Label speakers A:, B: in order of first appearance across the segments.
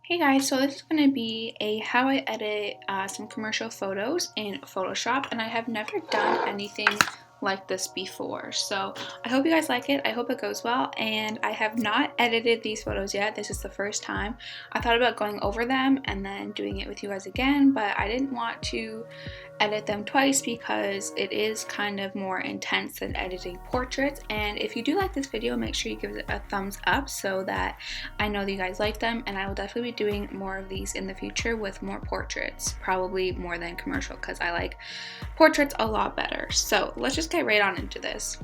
A: Hey guys, so this is going to be a how I edit some commercial photos in Photoshop, and I have never done anything like this before. So I hope you guys like it. I hope it goes well, and I have not edited these photos yet. This is the first time. I thought about going over them and then doing it with you guys again, but I didn't want to edit them twice because it is kind of more intense than editing portraits. And if you do like this video, make sure you give it a thumbs up so that I know that you guys like them, and I will definitely be doing more of these in the future with more portraits, probably more than commercial because I like portraits a lot better. So let's just get right on into this.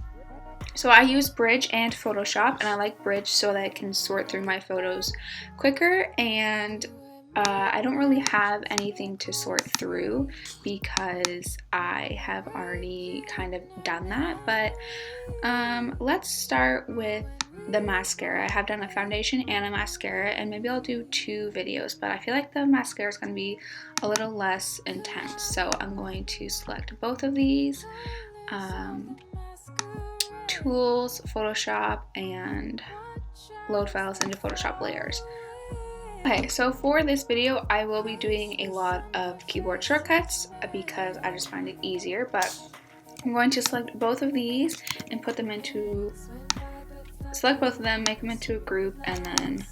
A: So I use Bridge and Photoshop, and I like Bridge so that I can sort through my photos quicker, and I don't really have anything to sort through because I have already kind of done that. But let's start with the mascara. I have done a foundation and a mascara, and maybe I'll do two videos, but I feel like the mascara is going to be a little less intense. So I'm going to select both of these. Tools, Photoshop, and load files into Photoshop layers. Okay, so for this video, I will be doing a lot of keyboard shortcuts because I just find it easier, but I'm going to select both of these and put them into, select both of them, make them into a group, and then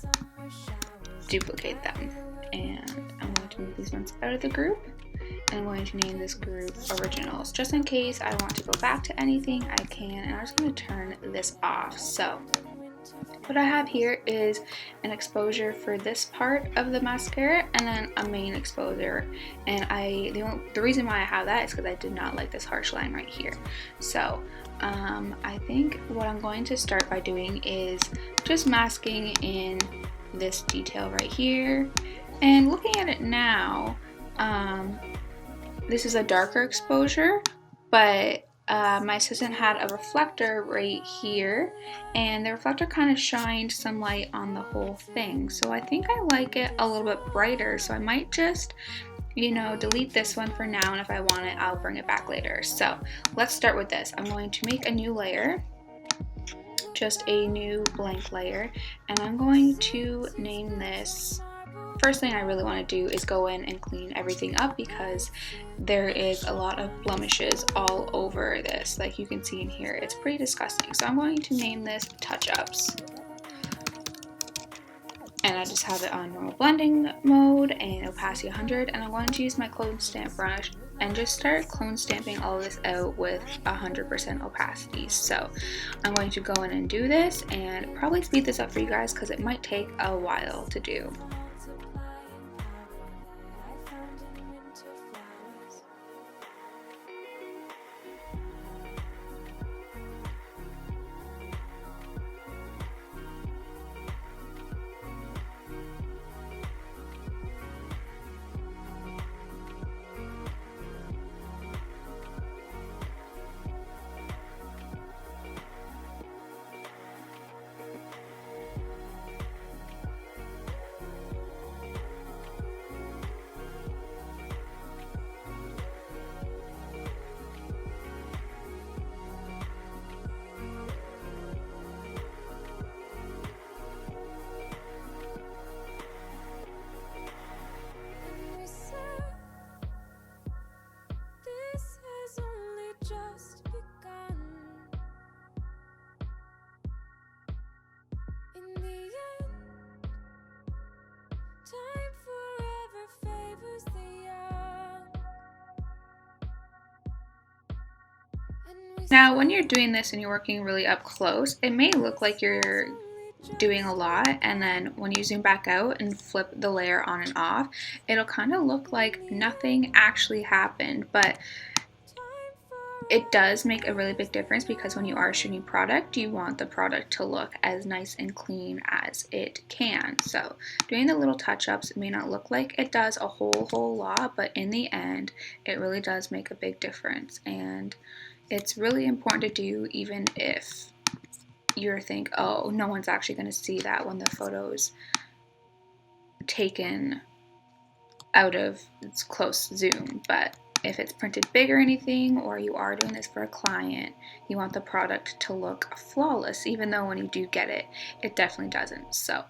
A: duplicate them. And I'm going to move these ones out of the group, and I'm going to name this group Originals. Just in case I want to go back to anything, I can, and I'm just going to turn this off. So what I have here is an exposure for this part of the mascara and then a main exposure, and the reason why I have that is because I did not like this harsh line right here. So I think what I'm going to start by doing is just masking in this detail right here, and looking at it now, this is a darker exposure, but my assistant had a reflector right here, and the reflector kind of shined some light on the whole thing. So I think I like it a little bit brighter, so I might just, delete this one for now, and if I want it, I'll bring it back later. So let's start with this. I'm going to make a new layer, just a new blank layer, and I'm going to name this. First thing I really want to do is go in and clean everything up because there is a lot of blemishes all over this. Like you can see in here, it's pretty disgusting. So I'm going to name this Touchups. And I just have it on normal blending mode and opacity 100. And I'm going to use my clone stamp brush and just start clone stamping all of this out with 100% opacity. So I'm going to go in and do this and probably speed this up for you guys because it might take a while to do. Now, when you're doing this and you're working really up close, it may look like you're doing a lot, and then when you zoom back out and flip the layer on and off, it'll kind of look like nothing actually happened, but it does make a really big difference because when you are shooting product, you want the product to look as nice and clean as it can. So doing the little touch-ups may not look like it does a whole lot, but in the end, it really does make a big difference. And it's really important to do even if you think, oh, no one's actually going to see that when the photo's taken out of its close zoom. But if it's printed big or anything, or you are doing this for a client, you want the product to look flawless, even though when you do get it, it definitely doesn't. So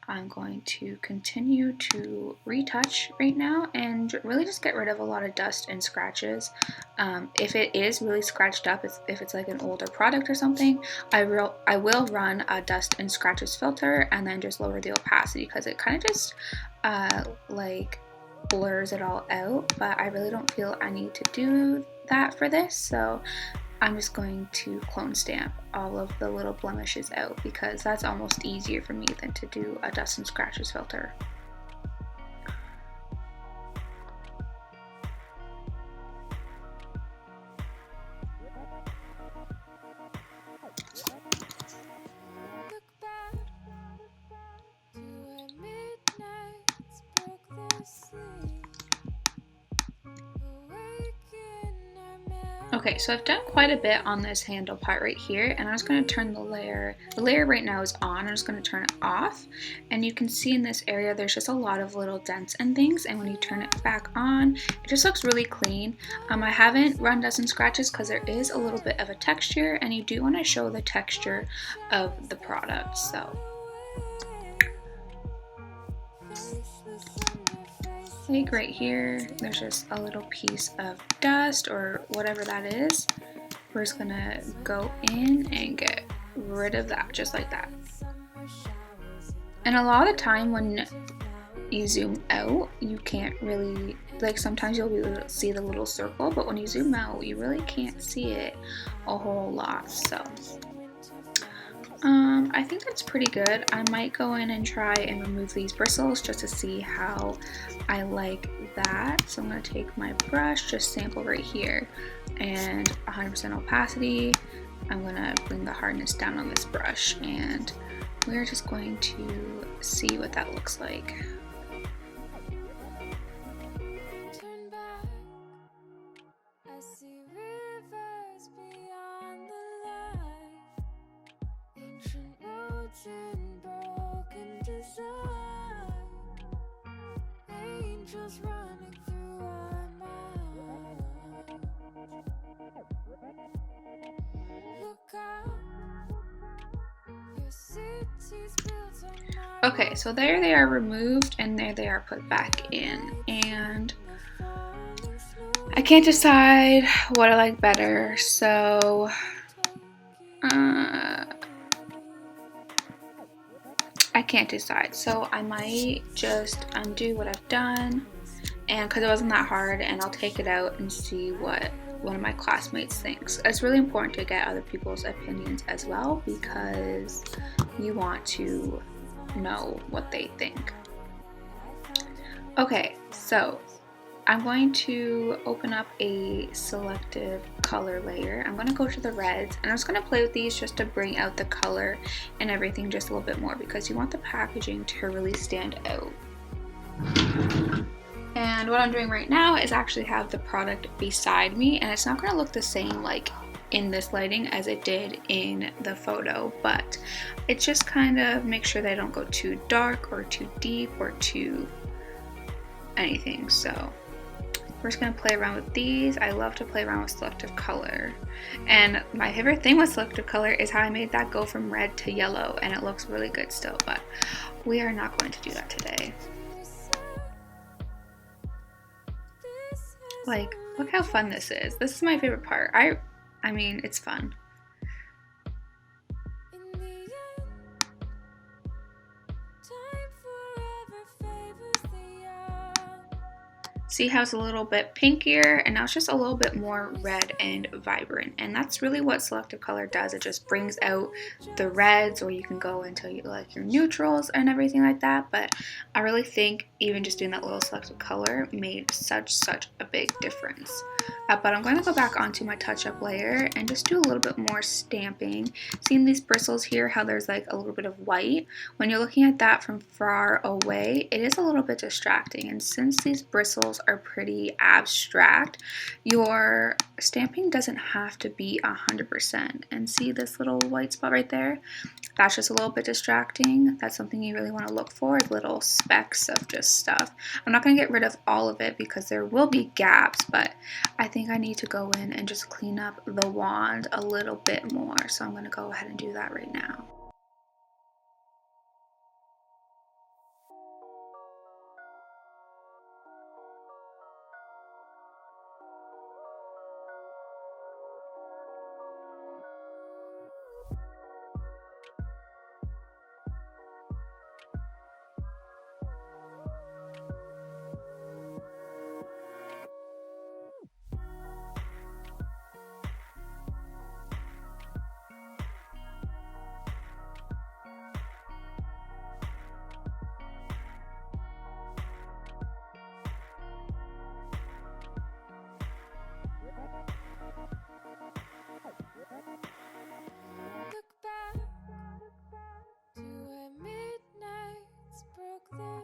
A: I'm going to continue to retouch right now and really just get rid of a lot of dust and scratches. If it is really scratched up, if it's like an older product or something, I will run a dust and scratches filter and then just lower the opacity, because it kind of just like blurs it all out, but I really don't feel I need to do that for this, so I'm just going to clone stamp all of the little blemishes out, because that's almost easier for me than to do a dust and scratches filter. Okay, so I've done quite a bit on this handle part right here, and I'm just going to turn the layer right now is on, I'm just going to turn it off, and you can see in this area there's just a lot of little dents and things, and when you turn it back on, it just looks really clean. I haven't run dust and scratches because there is a little bit of a texture, and you do want to show the texture of the product, so. Like right here, there's just a little piece of dust or whatever that is. We're just gonna go in and get rid of that, just like that. And a lot of the time when you zoom out, you can't really, like sometimes you'll be able to see the little circle, but when you zoom out, you really can't see it a whole lot, so. I think that's pretty good. I might go in and try and remove these bristles just to see how I like that. So I'm going to take my brush, just sample right here, and 100% opacity. I'm going to bring the hardness down on this brush, and we're just going to see what that looks like. Okay, so there they are removed and there they are put back in, and I can't decide what I like better, so I can't decide, so I might just undo what I've done, and because it wasn't that hard, and I'll take it out and see what one of my classmates thinks. It's really important to get other people's opinions as well, because you want to know what they think. Okay, so I'm going to open up a selective color layer. I'm going to go to the reds, and I'm just going to play with these just to bring out the color and everything just a little bit more, because you want the packaging to really stand out. And what I'm doing right now is actually have the product beside me, and it's not going to look the same like in this lighting as it did in the photo, but it's just kind of make sure they don't go too dark or too deep or too anything. So we're just going to play around with these. I love to play around with selective color, and my favorite thing with selective color is how I made that go from red to yellow, and it looks really good still, but we are not going to do that today. Like, look how fun this is. This is my favorite part. I mean, it's fun. See how it's a little bit pinkier, and now it's just a little bit more red and vibrant, and that's really what selective color does. It just brings out the reds, or you can go into like your neutrals and everything like that, but I really think even just doing that little selective color made such a big difference. But I'm going to go back onto my touch-up layer and just do a little bit more stamping. Seeing these bristles here, how there's like a little bit of white, when you're looking at that from far away, it is a little bit distracting, and since these bristles are pretty abstract, your stamping doesn't have to be 100%. And see this little white spot right there? That's just a little bit distracting. That's something you really want to look for, little specks of just stuff. I'm not going to get rid of all of it because there will be gaps, but I think I need to go in and just clean up the wand a little bit more. So I'm going to go ahead and do that right now.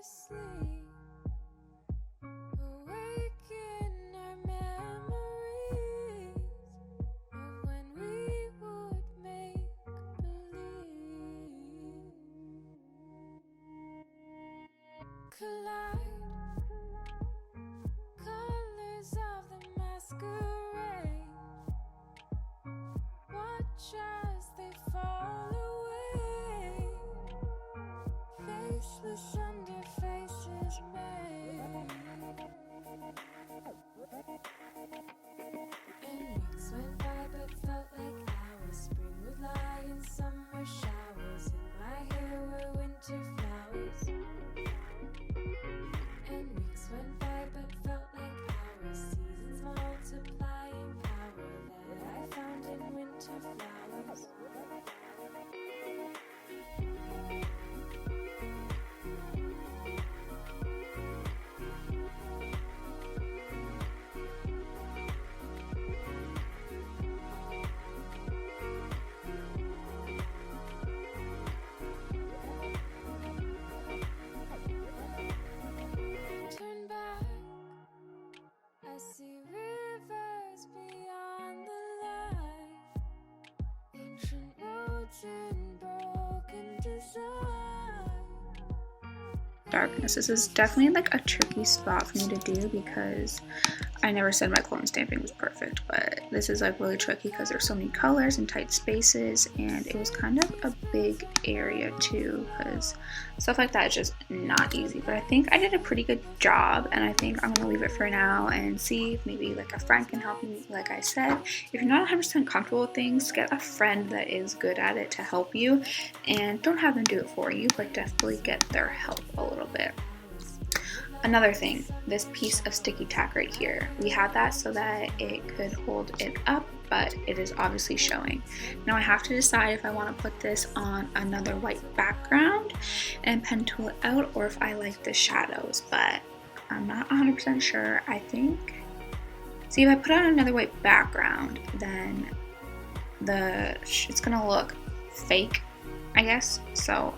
B: sleep, awaken our memories of when we would make believe. Collide, colors of the masquerade. Watch as they fall away. Faceless under faces made. And weeks went by but felt like hours. Spring would lie in summer showers. In my hair were winter flowers. And weeks went by but felt like hours. Seasons multiplying power that I found in winter flowers. Turn back, I see rivers beyond the light. Ancient roads in broken design.
A: Darkness. This is definitely like a tricky spot for me to do because I never said my clone stamping was perfect, but this is like really tricky because there's so many colors and tight spaces, and it was kind of a big area too because stuff like that is just not easy. But I think I did a pretty good job, and I think I'm gonna leave it for now and see if maybe like a friend can help me. Like I said, if you're not 100% comfortable with things, get a friend that is good at it to help you, and don't have them do it for you, but definitely get their help a little bit. Another thing, this piece of sticky tack right here, we had that so that it could hold it up, but it is obviously showing. Now I have to decide if I want to put this on another white background and pen tool it out, or if I like the shadows, but I'm not 100% sure. I think, see, if I put on another white background, then it's gonna look fake, I guess. So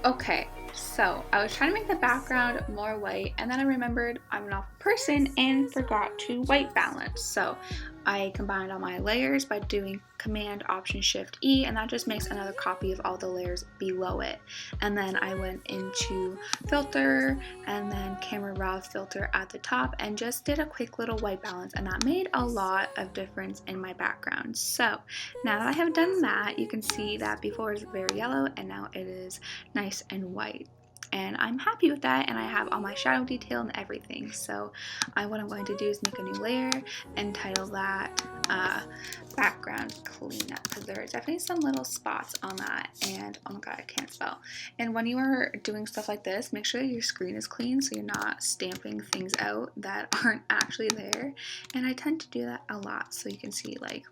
A: okay, so I was trying to make the background more white, and then I remembered I'm an awful person and forgot to white balance. So I combined all my layers by doing Command Option Shift E, and that just makes another copy of all the layers below it. And then I went into filter and then camera raw filter at the top and just did a quick little white balance, and that made a lot of difference in my background. So now that I have done that, you can see that before it was very yellow and now it is nice and white. And I'm happy with that, and I have all my shadow detail and everything. So what I'm going to do is make a new layer and title that background cleanup, because there are definitely some little spots on that, and oh my god, I can't spell. And when you are doing stuff like this, make sure that your screen is clean so you're not stamping things out that aren't actually there. And I tend to do that a lot, so you can see like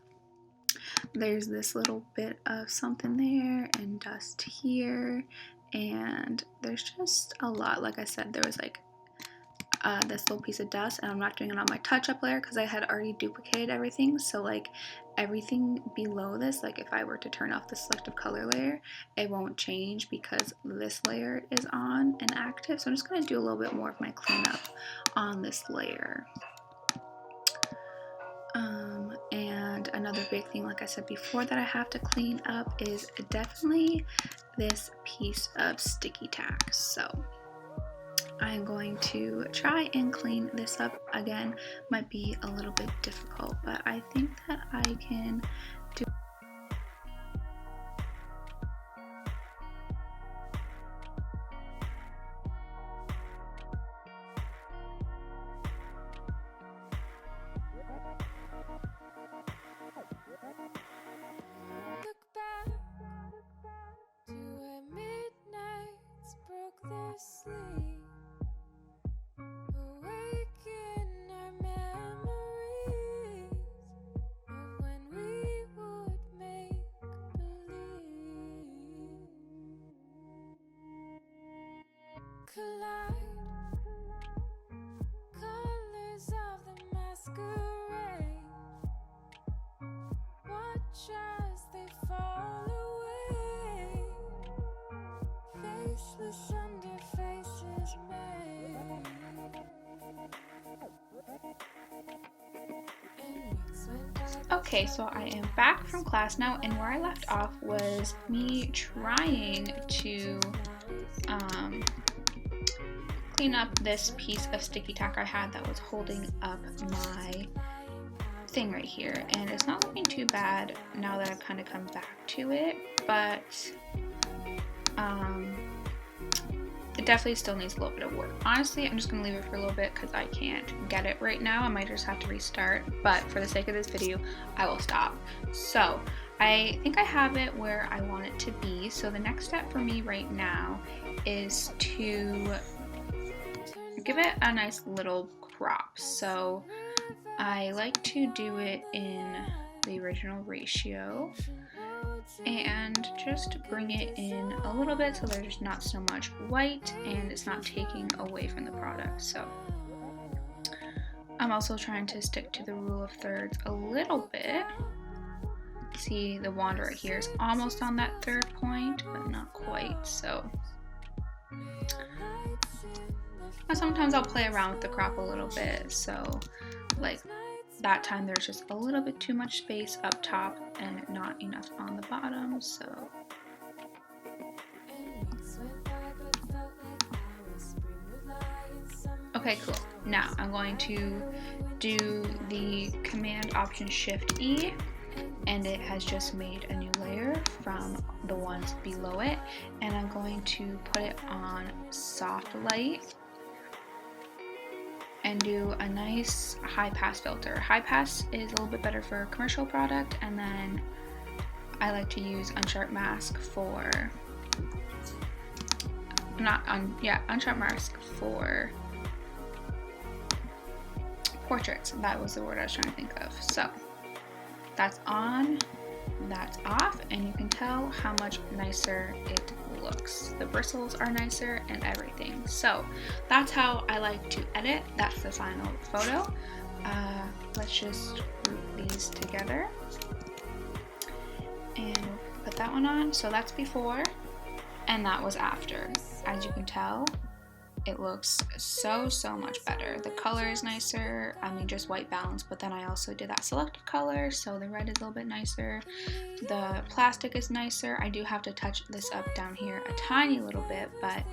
A: there's this little bit of something there and dust here, and there's just a lot. Like I said, there was like this little piece of dust, and I'm not doing it on my touch-up layer because I had already duplicated everything. So like everything below this, like if I were to turn off the selective color layer, it won't change because this layer is on and active. So I'm just going to do a little bit more of my cleanup on this layer. And another big thing, like I said before, that I have to clean up is definitely this piece of sticky tack. So I'm going to try and clean this up. Again, might be a little bit difficult, but I think that I can do.
B: Look back to where midnights broke their sleep.
A: Okay, so I am back from class now, and where I left off was me trying to clean up this piece of sticky tack I had that was holding up my thing right here, and it's not looking too bad now that I've kind of come back to it, but it definitely still needs a little bit of work. Honestly, I'm just going to leave it for a little bit because I can't get it right now. I might just have to restart, but for the sake of this video, I will stop. So I think I have it where I want it to be. So the next step for me right now is to give it a nice little crop. So I like to do it in the original ratio and just bring it in a little bit so there's not so much white and it's not taking away from the product. So I'm also trying to stick to the rule of thirds a little bit. See, the wand right here is almost on that third point, but not quite. So sometimes I'll play around with the crop a little bit. So like that time there's just a little bit too much space up top and not enough on the bottom. So okay, cool. Now I'm going to do the Command Option Shift E, and it has just made a new layer from the ones below it, and I'm going to put it on soft light and do a nice high pass filter. High pass is a little bit better for a commercial product, and then I like to use unsharp mask for unsharp mask for portraits. That was the word I was trying to think of. So that's on, that's off, and you can tell how much nicer it looks. The bristles are nicer and everything. So that's how I like to edit. That's the final photo. Let's just group these together and put that one on. So that's before and that was after. As you can tell, it looks so much better. The color is nicer. I mean, just white balance, but then I also did that selective color, so the red is a little bit nicer. The plastic is nicer. I do have to touch this up down here a tiny little bit, but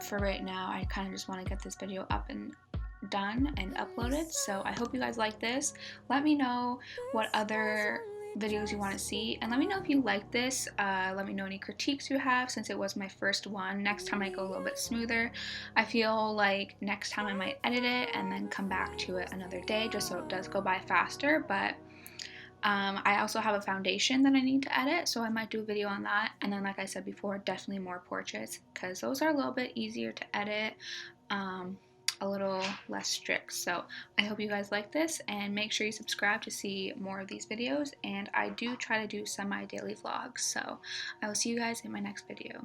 A: for right now, I kind of just want to get this video up and done and uploaded. So I hope you guys like this. Let me know what other videos you want to see, and let me know if you like this. Let me know any critiques you have, since it was my first one. Next time I go a little bit smoother. I feel like next time I might edit it and then come back to it another day just so it does go by faster. But I also have a foundation that I need to edit, so I might do a video on that. And then, like I said before, definitely more portraits, because those are a little bit easier to edit, a little less strict. So I hope you guys like this, and make sure you subscribe to see more of these videos. And I do try to do semi-daily vlogs, so I will see you guys in my next video.